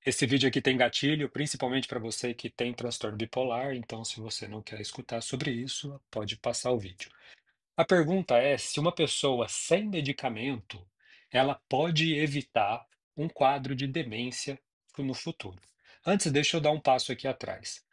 Esse vídeo aqui tem gatilho, principalmente para você que tem transtorno bipolar, então se você não quer escutar sobre isso, pode passar o vídeo. A pergunta é se uma pessoa sem medicamento, ela pode evitar um quadro de demência no futuro. Antes, deixa eu dar um passo aqui atrás.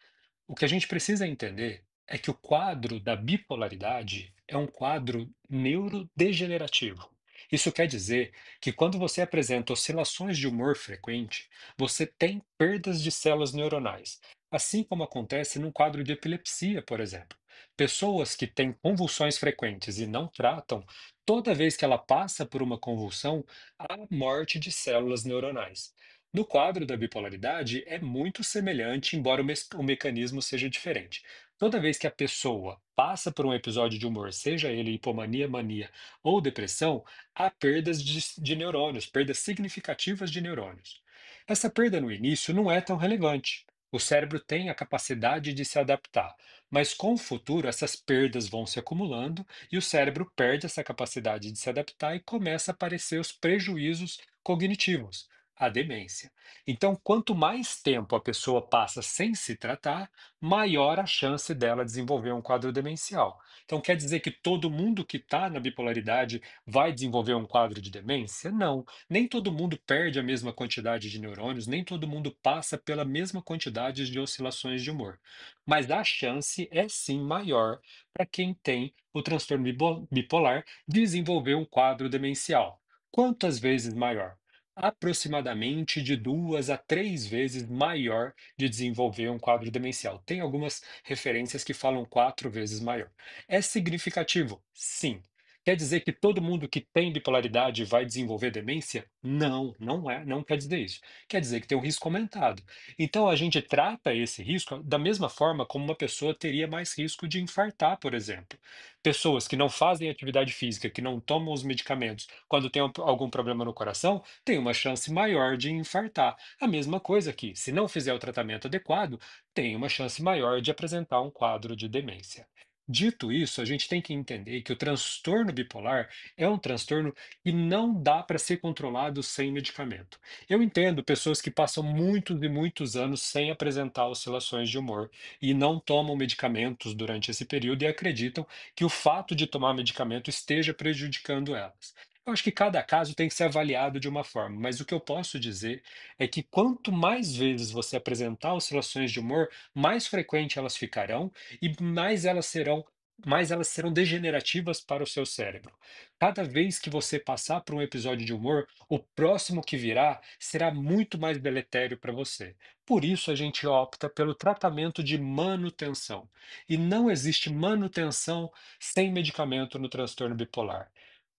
O que a gente precisa entender é que o quadro da bipolaridade é um quadro neurodegenerativo. Isso quer dizer que quando você apresenta oscilações de humor frequente, você tem perdas de células neuronais, assim como acontece num quadro de epilepsia, por exemplo. Pessoas que têm convulsões frequentes e não tratam, toda vez que ela passa por uma convulsão, há morte de células neuronais. No quadro da bipolaridade, é muito semelhante, embora o mecanismo seja diferente. Toda vez que a pessoa passa por um episódio de humor, seja ele hipomania, mania ou depressão, há perdas de neurônios, perdas significativas de neurônios. Essa perda no início não é tão relevante. O cérebro tem a capacidade de se adaptar, mas com o futuro essas perdas vão se acumulando e o cérebro perde essa capacidade de se adaptar e começa a aparecer os prejuízos cognitivos, a demência. Então, quanto mais tempo a pessoa passa sem se tratar, maior a chance dela desenvolver um quadro demencial. Então, quer dizer que todo mundo que está na bipolaridade vai desenvolver um quadro de demência? Não. Nem todo mundo perde a mesma quantidade de neurônios, nem todo mundo passa pela mesma quantidade de oscilações de humor. Mas a chance é sim maior para quem tem o transtorno bipolar desenvolver um quadro demencial. Quantas vezes maior? Aproximadamente de 2 a 3 vezes maior de desenvolver um quadro demencial. Tem algumas referências que falam 4 vezes maior. É significativo? Sim. Quer dizer que todo mundo que tem bipolaridade vai desenvolver demência? Não, não é, não quer dizer isso. Quer dizer que tem um risco aumentado. Então a gente trata esse risco da mesma forma como uma pessoa teria mais risco de infartar, por exemplo. Pessoas que não fazem atividade física, que não tomam os medicamentos quando tem algum problema no coração, têm uma chance maior de infartar. A mesma coisa aqui, se não fizer o tratamento adequado, tem uma chance maior de apresentar um quadro de demência. Dito isso, a gente tem que entender que o transtorno bipolar é um transtorno que não dá para ser controlado sem medicamento. Eu entendo pessoas que passam muitos e muitos anos sem apresentar oscilações de humor e não tomam medicamentos durante esse período e acreditam que o fato de tomar medicamento esteja prejudicando elas. Eu acho que cada caso tem que ser avaliado de uma forma, mas o que eu posso dizer é que quanto mais vezes você apresentar oscilações de humor, mais frequente elas ficarão e mais elas serão degenerativas para o seu cérebro. Cada vez que você passar por um episódio de humor, o próximo que virá será muito mais deletério para você. Por isso a gente opta pelo tratamento de manutenção. E não existe manutenção sem medicamento no transtorno bipolar.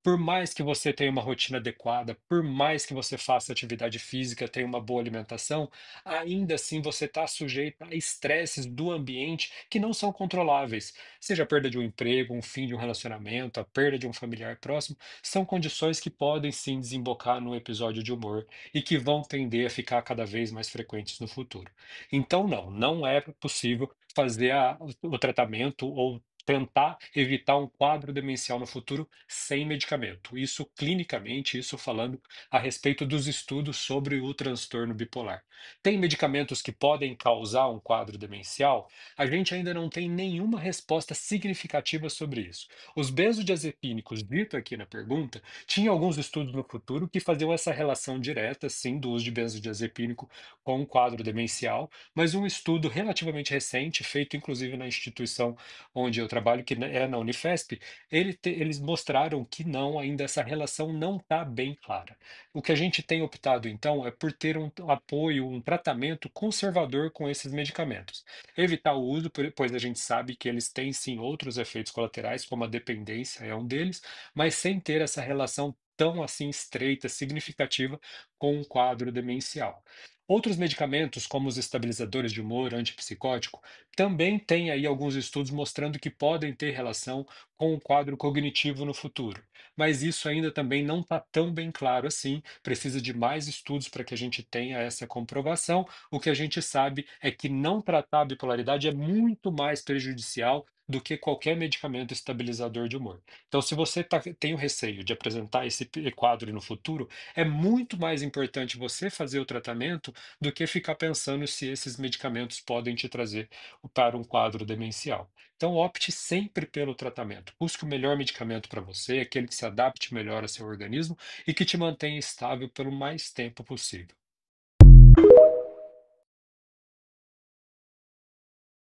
Por mais que você tenha uma rotina adequada, por mais que você faça atividade física, tenha uma boa alimentação, ainda assim você está sujeito a estresses do ambiente que não são controláveis. Seja a perda de um emprego, um fim de um relacionamento, a perda de um familiar próximo, são condições que podem sim desembocar num episódio de humor e que vão tender a ficar cada vez mais frequentes no futuro. Então, não, não é possível fazer o tratamento ou tentar evitar um quadro demencial no futuro sem medicamento. Isso clinicamente, isso falando a respeito dos estudos sobre o transtorno bipolar. Tem medicamentos que podem causar um quadro demencial? A gente ainda não tem nenhuma resposta significativa sobre isso. Os benzodiazepínicos, dito aqui na pergunta, tinha alguns estudos no futuro que faziam essa relação direta, sim, do uso de benzodiazepínico com um quadro demencial, mas um estudo relativamente recente, feito inclusive na instituição onde eu trabalho, que é na Unifesp, eles mostraram que não, ainda essa relação não está bem clara. O que a gente tem optado, então, é por ter um apoio, um tratamento conservador com esses medicamentos. Evitar o uso, pois a gente sabe que eles têm sim outros efeitos colaterais, como a dependência é um deles, mas sem ter essa relação tão assim estreita, significativa com um quadro demencial. Outros medicamentos, como os estabilizadores de humor antipsicótico, também têm aí alguns estudos mostrando que podem ter relação com um quadro cognitivo no futuro. Mas isso ainda também não está tão bem claro assim, precisa de mais estudos para que a gente tenha essa comprovação. O que a gente sabe é que não tratar a bipolaridade é muito mais prejudicial do que qualquer medicamento estabilizador de humor. Então, se você tem o receio de apresentar esse quadro no futuro, é muito mais importante você fazer o tratamento do que ficar pensando se esses medicamentos podem te trazer para um quadro demencial. Então, opte sempre pelo tratamento. Busque o melhor medicamento para você, aquele que se adapte melhor ao seu organismo e que te mantenha estável pelo mais tempo possível.